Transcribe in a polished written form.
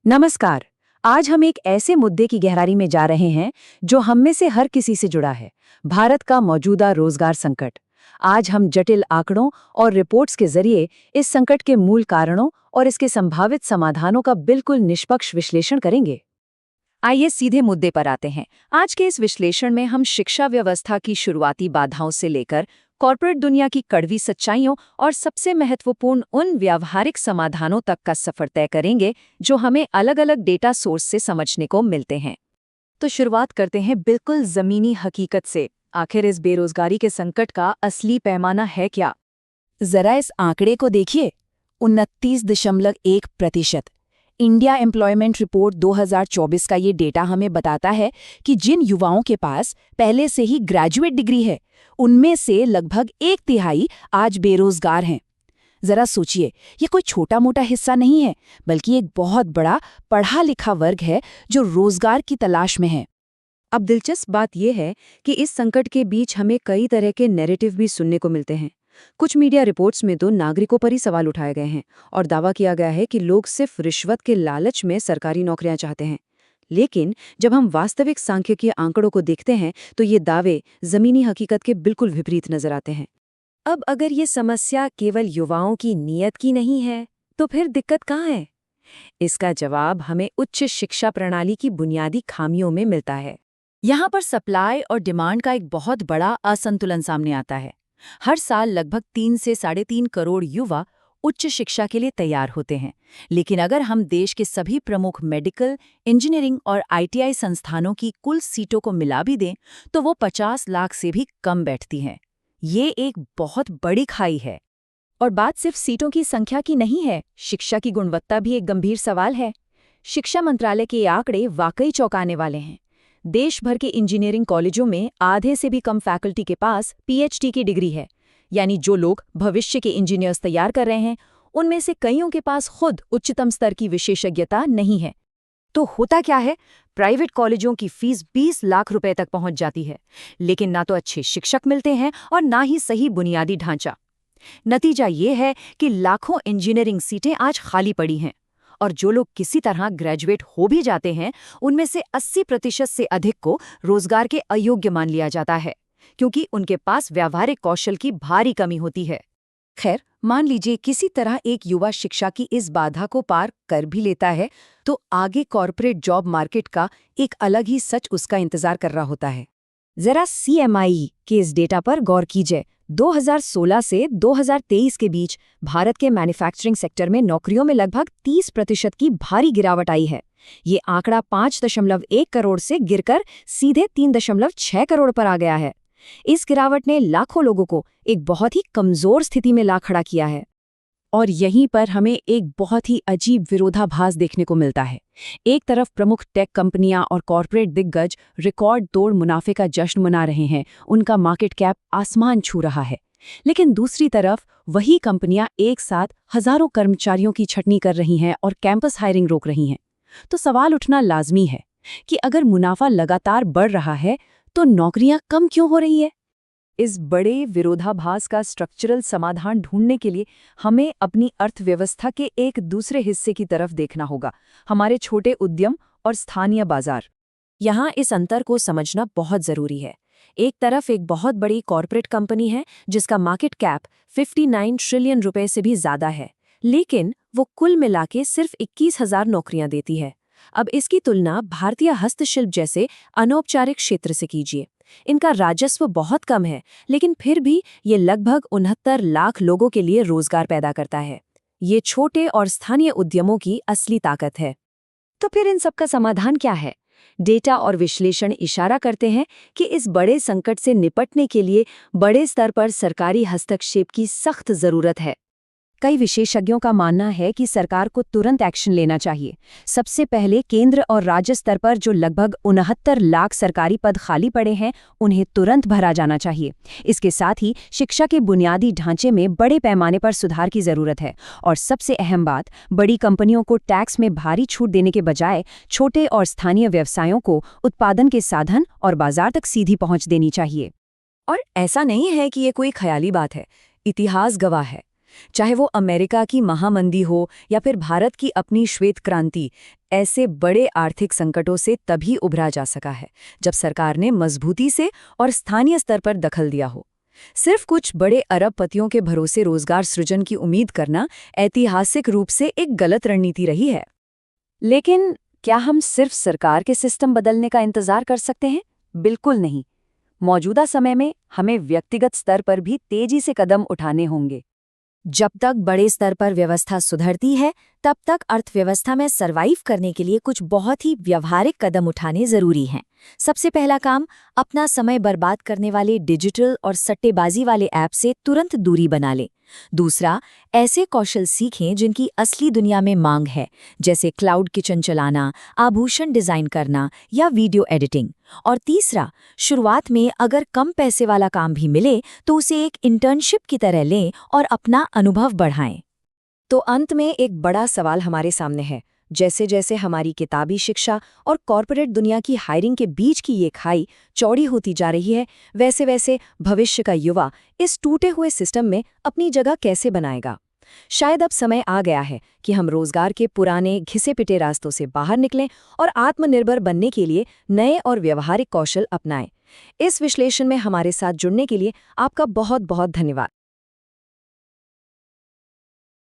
नमस्कार। आज हम एक ऐसे मुद्दे की गहराई में जा रहे हैं जो हम में से हर किसी से जुड़ा है, भारत का मौजूदा रोजगार संकट। आज हम जटिल आंकड़ों और रिपोर्ट्स के जरिए इस संकट के मूल कारणों और इसके संभावित समाधानों का बिल्कुल निष्पक्ष विश्लेषण करेंगे। आइए सीधे मुद्दे पर आते हैं। आज के इस विश्लेषण में हम शिक्षा व्यवस्था की शुरुआती बाधाओं से लेकर कॉर्पोरेट दुनिया की कड़वी सच्चाइयों और सबसे महत्वपूर्ण उन व्यावहारिक समाधानों तक का सफर तय करेंगे जो हमें अलग-अलग डेटा सोर्स से समझने को मिलते हैं। तो शुरुआत करते हैं बिल्कुल जमीनी हकीकत से। आखिर इस बेरोजगारी के संकट का असली पैमाना है क्या? जरा इस आंकड़े को देखिए, 29.1%। इंडिया एम्प्लॉयमेंट रिपोर्ट 2024 का ये डेटा हमें बताता है कि जिन युवाओं के पास पहले से ही ग्रेजुएट डिग्री है, उनमें से लगभग 1/3 आज बेरोजगार हैं। जरा सोचिए, ये कोई छोटा मोटा हिस्सा नहीं है, बल्कि एक बहुत बड़ा पढ़ा लिखा वर्ग है जो रोजगार की तलाश में है। अब दिलचस्प बात यह है कि इस संकट के बीच हमें कई तरह के नैरेटिव भी सुनने को मिलते हैं। कुछ मीडिया रिपोर्ट्स में तो नागरिकों पर ही सवाल उठाए गए हैं और दावा किया गया है कि लोग सिर्फ रिश्वत के लालच में सरकारी नौकरियां चाहते हैं। लेकिन जब हम वास्तविक सांख्यिकीय आंकड़ों को देखते हैं तो ये दावे जमीनी हकीकत के बिल्कुल विपरीत नजर आते हैं। अब अगर ये समस्या केवल युवाओं की नीयत की नहीं है, तो फिर दिक्कत कहाँ है? इसका जवाब हमें उच्च शिक्षा प्रणाली की बुनियादी खामियों में मिलता है। यहाँ पर सप्लाई और डिमांड का एक बहुत बड़ा असंतुलन सामने आता है। हर साल लगभग 3 से 3.5 करोड़ युवा उच्च शिक्षा के लिए तैयार होते हैं, लेकिन अगर हम देश के सभी प्रमुख मेडिकल, इंजीनियरिंग और आईटीआई संस्थानों की कुल सीटों को मिला भी दें, तो वो 50 लाख से भी कम बैठती हैं। ये एक बहुत बड़ी खाई है। और बात सिर्फ सीटों की संख्या की नहीं है, शिक्षा की गुणवत्ता भी एक गंभीर सवाल है। शिक्षा मंत्रालय के आंकड़े वाकई चौंकाने वाले हैं। देश भर के इंजीनियरिंग कॉलेजों में आधे से भी कम फैकल्टी के पास पीएचडी की डिग्री है, यानी जो लोग भविष्य के इंजीनियर्स तैयार कर रहे हैं, उनमें से कईयों के पास खुद उच्चतम स्तर की विशेषज्ञता नहीं है। तो होता क्या है? प्राइवेट कॉलेजों की फीस 20 लाख रुपए तक पहुंच जाती है, लेकिन ना तो अच्छे शिक्षक मिलते हैं और ना ही सही बुनियादी ढांचा। नतीजा ये है कि लाखों इंजीनियरिंग सीटें आज खाली पड़ी हैं, और जो लोग किसी तरह ग्रेजुएट हो भी जाते हैं, उनमें से 80% से अधिक को रोजगार के अयोग्य मान लिया जाता है, क्योंकि उनके पास व्यावहारिक कौशल की भारी कमी होती है। खैर, मान लीजिए किसी तरह एक युवा शिक्षा की इस बाधा को पार कर भी लेता है, तो आगे कॉर्पोरेट जॉब मार्केट का एक अलग ही सच उसका इंतजार कर रहा होता है। जरा सीएमआई के इस डेटा पर गौर कीजिए। 2016 से 2023 के बीच भारत के मैन्युफैक्चरिंग सेक्टर में नौकरियों में लगभग 30% की भारी गिरावट आई है। ये आंकड़ा 5.1 करोड़ से गिरकर सीधे 3.6 करोड़ पर आ गया है। इस गिरावट ने लाखों लोगों को एक बहुत ही कमजोर स्थिति में ला खड़ा किया है। और यहीं पर हमें एक बहुत ही अजीब विरोधाभास देखने को मिलता है। एक तरफ प्रमुख टेक कंपनियां और कॉर्पोरेट दिग्गज रिकॉर्ड तोड़ मुनाफे का जश्न मना रहे हैं, उनका मार्केट कैप आसमान छू रहा है। लेकिन दूसरी तरफ वही कंपनियां एक साथ हजारों कर्मचारियों की छटनी कर रही हैं और कैंपस हायरिंग रोक रही हैं। तो सवाल उठना लाजमी है कि अगर मुनाफा लगातार बढ़ रहा है, तो नौकरियां कम क्यों हो रही है? इस बड़े विरोधाभास का स्ट्रक्चरल समाधान ढूंढने के लिए हमें अपनी अर्थव्यवस्था के एक दूसरे हिस्से की तरफ देखना होगा, हमारे छोटे उद्यम और स्थानीय बाजार। यहाँ इस अंतर को समझना बहुत जरूरी है। एक तरफ एक बहुत बड़ी कॉर्पोरेट कंपनी है जिसका मार्केट कैप 59 ट्रिलियन रुपए से भी ज्यादा है, लेकिन वो कुल मिलाके सिर्फ 21,000 नौकरियां देती है। अब इसकी तुलना भारतीय हस्तशिल्प जैसे अनौपचारिक क्षेत्र से कीजिए। इनका राजस्व बहुत कम है, लेकिन फिर भी ये लगभग 69 लाख लोगों के लिए रोजगार पैदा करता है। ये छोटे और स्थानीय उद्यमों की असली ताकत है। तो फिर इन सबका समाधान क्या है? डेटा और विश्लेषण इशारा करते हैं कि इस बड़े संकट से निपटने के लिए बड़े स्तर पर सरकारी हस्तक्षेप की सख्त जरूरत है। कई विशेषज्ञों का मानना है कि सरकार को तुरंत एक्शन लेना चाहिए। सबसे पहले केंद्र और राज्य स्तर पर जो लगभग 69 लाख सरकारी पद खाली पड़े हैं, उन्हें तुरंत भरा जाना चाहिए। इसके साथ ही शिक्षा के बुनियादी ढांचे में बड़े पैमाने पर सुधार की जरूरत है। और सबसे अहम बात, बड़ी कंपनियों को टैक्स में भारी छूट देने के बजाय छोटे और स्थानीय व्यवसायों को उत्पादन के साधन और बाजार तक सीधी पहुंच देनी चाहिए। और ऐसा नहीं है कि ये कोई ख्याली बात है, इतिहास गवाह है। चाहे वो अमेरिका की महामंदी हो या फिर भारत की अपनी श्वेत क्रांति, ऐसे बड़े आर्थिक संकटों से तभी उभरा जा सका है जब सरकार ने मजबूती से और स्थानीय स्तर पर दखल दिया हो। सिर्फ कुछ बड़े अरबपतियों के भरोसे रोजगार सृजन की उम्मीद करना ऐतिहासिक रूप से एक गलत रणनीति रही है। लेकिन क्या हम सिर्फ सरकार के सिस्टम बदलने का इंतजार कर सकते हैं? बिल्कुल नहीं। मौजूदा समय में हमें व्यक्तिगत स्तर पर भी तेजी से कदम उठाने होंगे। जब तक बड़े स्तर पर व्यवस्था सुधरती है, तब तक अर्थव्यवस्था में सरवाइव करने के लिए कुछ बहुत ही व्यवहारिक कदम उठाने जरूरी हैं। सबसे पहला काम, अपना समय बर्बाद करने वाले डिजिटल और सट्टेबाजी वाले ऐप से तुरंत दूरी बना लें। दूसरा, ऐसे कौशल सीखें जिनकी असली दुनिया में मांग है, जैसे क्लाउड किचन चलाना, आभूषण डिजाइन करना या वीडियो एडिटिंग। और तीसरा, शुरुआत में अगर कम पैसे वाला काम भी मिले तो उसे एक इंटर्नशिप की तरह लें और अपना अनुभव बढ़ाएं। तो अंत में एक बड़ा सवाल हमारे सामने है। जैसे जैसे हमारी किताबी शिक्षा और कॉरपोरेट दुनिया की हायरिंग के बीच की ये खाई चौड़ी होती जा रही है, वैसे वैसे भविष्य का युवा इस टूटे हुए सिस्टम में अपनी जगह कैसे बनाएगा? शायद अब समय आ गया है कि हम रोजगार के पुराने घिसे पिटे रास्तों से बाहर निकलें और आत्मनिर्भर बनने के लिए नए और व्यवहारिक कौशल अपनाएं। इस विश्लेषण में हमारे साथ जुड़ने के लिए आपका बहुत बहुत धन्यवाद।